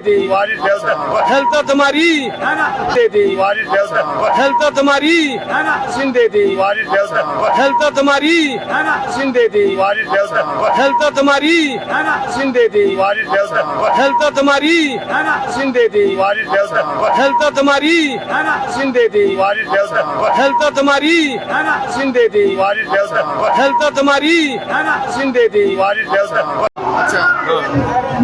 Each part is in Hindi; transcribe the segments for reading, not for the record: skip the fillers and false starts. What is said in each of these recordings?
दी हेल्थ तुम्हारी दे दी हेल्थ तुम्हारी सिंह दे दी हेल्थ तुम्हारी सिंह दे दी हेल्थ तुम्हारी सिंह दे दी हेल्थ तुम्हारी सिंह दे दी हेल्थ तुम्हारी सिंह दे दी हेल्थ तुम्हारी सिंह दे दी हेल्थ तुम्हारी सिंह दे दी। अच्छा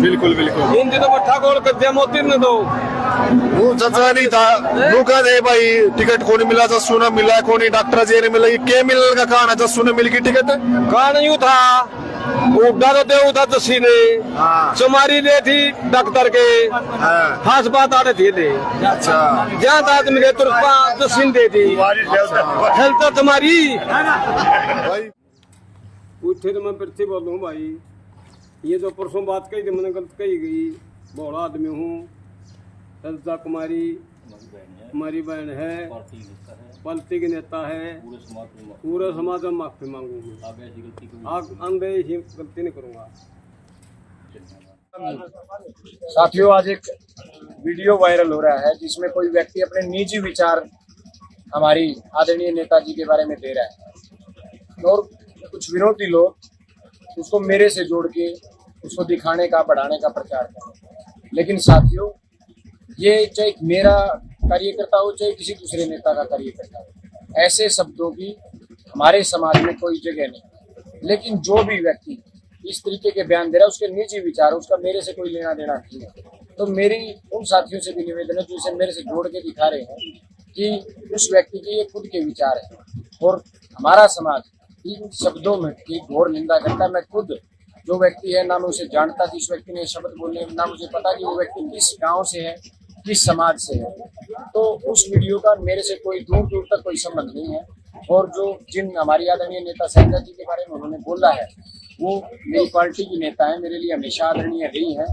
बिल्कुल बिल्कुल इन दिनों मट्ठा खोल कर दे मोती न दो वो चचा नहीं था लोग दे भाई टिकट को नहीं मिला जस्सू ने मिला को नहीं डॉक्टर जी ने मिला ये के मिलने का कहां है जस्सू ने मिल गई टिकट कहां नहीं था उड़ा तो दे उठा जस्सी ने चमारी ले थी डॉक्टर के खास बात आ रही थी अच्छा जहाँ आदमी के तुरपा जस्सी दे दी हेल्थ तुम्हारी भाई उठे तो मैं फिर से बोलूँ भाई ये जो परसों बात कही थी मैंने गलत कही गई बड़ा आदमी हूँ लज्जा कुमारी हमारी बहन है पार्टी के नेता है पूरे समाज में माफी मांगूंगा आगे ऐसी गलती नहीं करूँगा। साथियों आज एक वीडियो वायरल हो रहा है जिसमें कोई व्यक्ति अपने निजी विचार हमारी आदरणीय नेताजी के बारे में दे रहा है और कुछ विरोधी लोग उसको मेरे से जोड़ के उसको दिखाने का बढ़ाने का प्रचार करें। लेकिन साथियों ये चाहे मेरा कार्यकर्ता हो चाहे किसी दूसरे नेता का कार्यकर्ता हो ऐसे शब्दों की हमारे समाज में कोई जगह नहीं। लेकिन जो भी व्यक्ति इस तरीके के बयान दे रहा है उसके निजी विचार उसका मेरे से कोई लेना देना नहीं है। तो मेरी उन साथियों से भी निवेदन है जो इसे मेरे से जोड़ के दिखा रहे हैं कि उस व्यक्ति के ये खुद के विचार है और हमारा समाज इन शब्दों में की घोर निंदा करता है। मैं खुद जो व्यक्ति है ना मैं उसे जानता कि इस व्यक्ति ने शब्द बोलने ना मुझे पता कि वो व्यक्ति किस गांव से है किस समाज से है। तो उस वीडियो का मेरे से कोई दूर दूर तक कोई संबंध नहीं है और जो जिन हमारी आदरणीय नेता शैलजा जी के बारे में उन्होंने बोला है वो मेरी पार्टी की नेता है, मेरे लिए हमेशा आदरणीय रही है।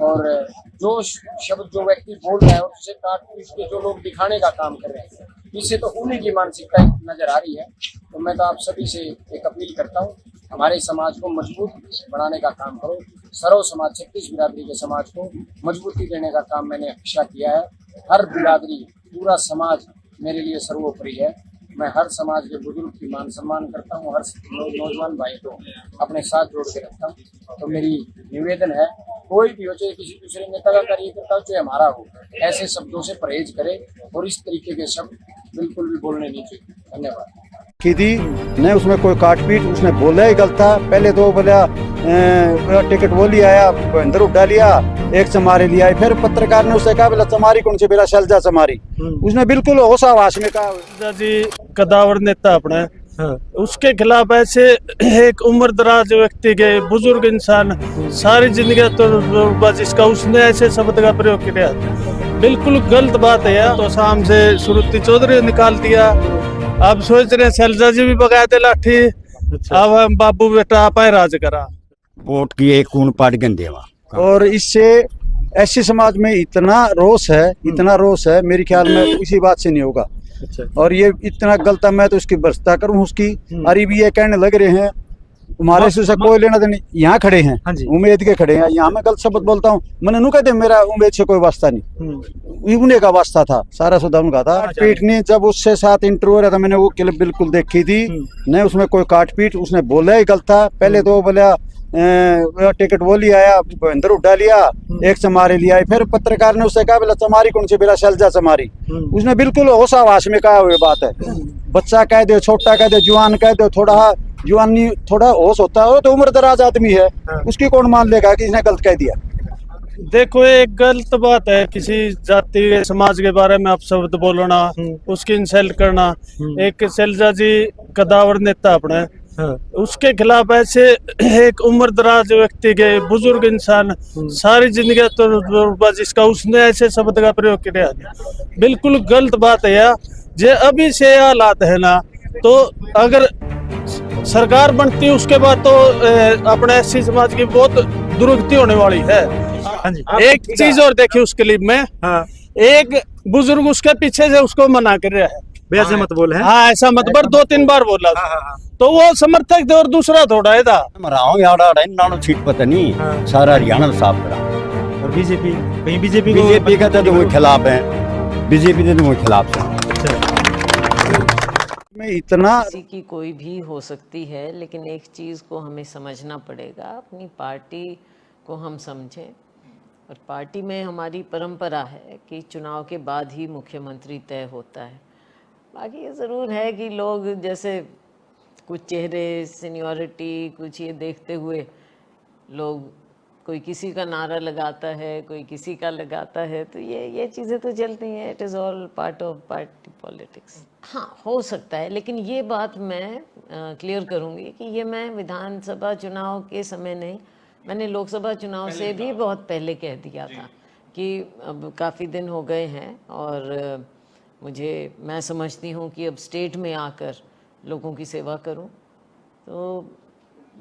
और जो शब्द जो व्यक्ति बोल रहा है और उसे काट पीट के जो लोग दिखाने का काम कर रहे हैं इससे तो उन्हीं की मानसिकता नजर आ रही है। तो मैं तो आप सभी से एक अपील करता हूँ हमारे समाज को मजबूत बनाने का काम करो। सर्व समाज 36 बिरादरी के समाज को मजबूती देने का काम मैंने हमेशा किया है। हर बिरादरी पूरा समाज मेरे लिए सर्वोपरि है। मैं हर समाज के बुजुर्ग की मान सम्मान करता हूँ, हर नौजवान भाई को अपने साथ जोड़ के रखता हूँ। तो मेरी निवेदन है कोई भी हो चाहे किसी दूसरे नेता का कार्यकर्ता हो चाहे हमारा हो ऐसे शब्दों से परहेज करे और इस तरीके के शब्द बिल्कुल भी बोलने नहीं चाहिए। धन्यवाद। की थी नहीं उसमें कोई काट पीट उसने बोला ही गलत था। पहले तो बोला टिकट वो लिया आया अंदर उठा लिया एक चमारी लिया फिर पत्रकार ने उससे कहा बोला चमारी कौन सी बेरा शैलजा चमारी उसने बिल्कुल होशा आवाज में कहा जी कदावर नेता अपने उसके खिलाफ ऐसे एक उम्र दराज व्यक्ति के बुजुर्ग इंसान सारी जिंदगी तो जिसका उसने ऐसे शब्द का प्रयोग किया बिल्कुल गलत बात है। तो शाम से श्रुति चौधरी निकाल दिया अब सोच रहे शैलजा जी भी बगाए थे लाठी। अब हम बाबू बेटा आप राज करा वोट की एक कून पाट गंदेवा और इससे ऐसे समाज में इतना रोष है मेरे ख्याल में इसी बात से नहीं होगा। और ये इतना गलत है मैं तो उसकी बर्ता करूं उसकी। अरे भी ये कहने लग रहे हैं हमारे से कोई लेना देना यहाँ खड़े हैं उम्मीद के खड़े हैं यहाँ मैं गलत शब्द बोलता हूँ मैंने नु कहते मेरा उम्मीद से कोई वास्ता नहीं उन्हें का वास्ता था सारा सुधा उनका था। पीट नहीं जब उससे साथ इंटरव्यू हो रहा था मैंने वो क्लिप बिल्कुल देखी थी नहीं उसमें कोई काट पीट उसने बोला ही गलत था। पहले तो बोला टिकट वो लिया आया अंदर उठा लिया एक चमारी लिया फिर पत्रकार ने उससे कहा बोला चमारी कौन सी बेरा शैलजा चमारी उसने बिल्कुल होशा आवाज में कहा हुई बात है। बच्चा कह दे छोटा कह दे जवान कह दे थोड़ा जवानी थोड़ा होश होता है वो तो उम्र दराज आदमी है उसकी कौन मान लेगा कि इसने गलत कह दिया। देखो एक गलत बात है किसी जाति समाज के बारे में आप शब्द बोलना उसकी इंसल्ट करना। एक शैलजा जी कदावर नेता अपने उसके खिलाफ ऐसे एक उम्र दराज व्यक्ति के बुजुर्ग इंसान सारी जिंदगी तो जिसका उसने ऐसे शब्द का प्रयोग किया बिल्कुल गलत बात है। जे अभी से हालात है ना तो अगर सरकार बनती उसके बाद तो अपने एससी समाज की बहुत दुर्गति होने वाली है। एक चीज और देखी उसके लिए में एक बुजुर्ग उसके पीछे से उसको मना कर रहा है ऐसे मत बोल है। हाँ ऐसा मत बर 2-3 बार बोला तो वो समर्थक थे और दूसरा थोड़ा है था नानो छीट पता नहीं सारा हरियाणा साफ करा और बीजेपी, कहीं बीजेपी को बीजेपी का तो वो खिलाफ है, बीजेपी के तो वो खिलाफ है। में इतना किसी की कोई भी हो सकती है, लेकिन एक चीज़ को हमें समझना पड़ेगा, अपनी पार्टी को हम समझें। और पार्टी में हमारी परंपरा है कि चुनाव के बाद ही मुख्यमंत्री तय होता है। बाकी ये ज़रूर है कि लोग जैसे कुछ चेहरे, सीनियरिटी, कुछ ये देखते हुए लोग कोई किसी का नारा लगाता है, कोई किसी का लगाता है, तो ये चीज़ें तो चलती हैं। It is all part of party politics. हाँ, हो सकता है, लेकिन ये बात मैं क्लियर करूँगी कि ये मैं विधानसभा चुनाव के समय नहीं, मैंने लोकसभा चुनाव से भी बहुत पहले कह दिया था कि अब काफ़ी दिन हो गए हैं और मैं समझती हूँ कि अब स्टेट में आकर लोगों की सेवा करूँ। तो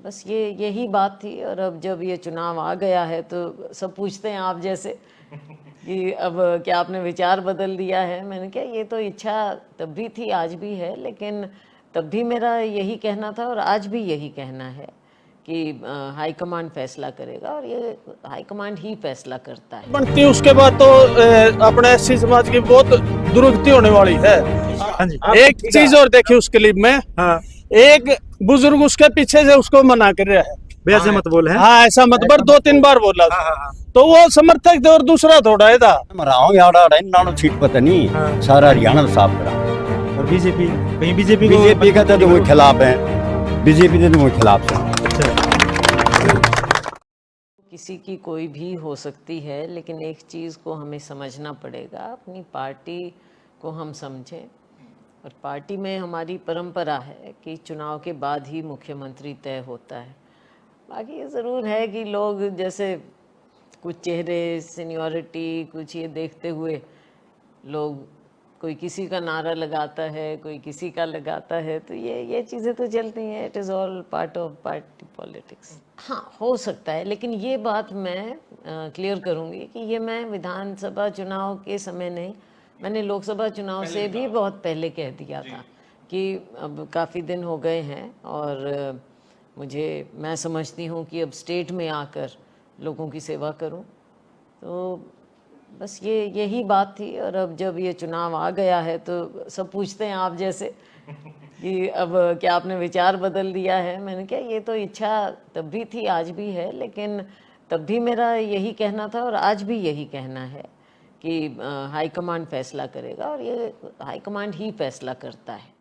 बस यही बात थी। और अब जब ये चुनाव आ गया है तो सब पूछते हैं आप जैसे कि अब क्या आपने विचार बदल दिया है। मैंने कहा ये तो इच्छा तब भी थी, आज भी है, लेकिन तब भी मेरा यही कहना था और आज भी यही कहना है कि हाईकमांड फैसला करेगा और ये हाईकमांड ही फैसला करता है। बनती उसके बाद तो अपने एससी समाज की बहुत दुर्गति होने वाली है। हाँ जी। एक चीज और देखी उस क्लिप में, हाँ, एक बुजुर्ग उसके पीछे से उसको मना कर रहा है, भैया ऐसे मत बोल है। हाँ ऐसा मत बर, 2-3 बार बोला। तो वो समर्थक थे और दूसरा थोड़ा है था। मराओ यार नानो सीट पता नहीं, सारा हरियाणा साफ करा। और बीजेपी, कहीं बीजेपी को बीजेपी का तो वो खिलाफ है, बीजेपी के तो वो खिलाफ है। किसी की कोई भी हो सकती है, लेकिन एक चीज़ को हमें समझना पड़ेगा, अपनी पार्टी को हम समझें। और पार्टी में हमारी परंपरा है कि चुनाव के बाद ही मुख्यमंत्री तय होता है। बाकी ये ज़रूर है कि लोग जैसे कुछ चेहरे, सीनियरिटी, कुछ ये देखते हुए लोग कोई किसी का नारा लगाता है, कोई किसी का लगाता है, तो ये चीज़ें तो चलती हैं। It is all part of party politics. हाँ, हो सकता है, लेकिन ये बात मैं क्लियर करूँगी कि ये मैं विधानसभा चुनाव के समय नहीं, मैंने लोकसभा चुनाव से भी बहुत पहले कह दिया था कि अब काफ़ी दिन हो गए हैं और मैं समझती हूँ कि अब स्टेट में आकर लोगों की सेवा करूँ। तो बस यही बात थी। और अब जब ये चुनाव आ गया है तो सब पूछते हैं आप जैसे कि अब क्या आपने विचार बदल दिया है। मैंने कहा ये तो इच्छा तब भी थी, आज भी है, लेकिन तब भी मेरा यही कहना था और आज भी यही कहना है कि हाईकमांड फैसला करेगा और ये हाईकमांड ही फैसला करता है।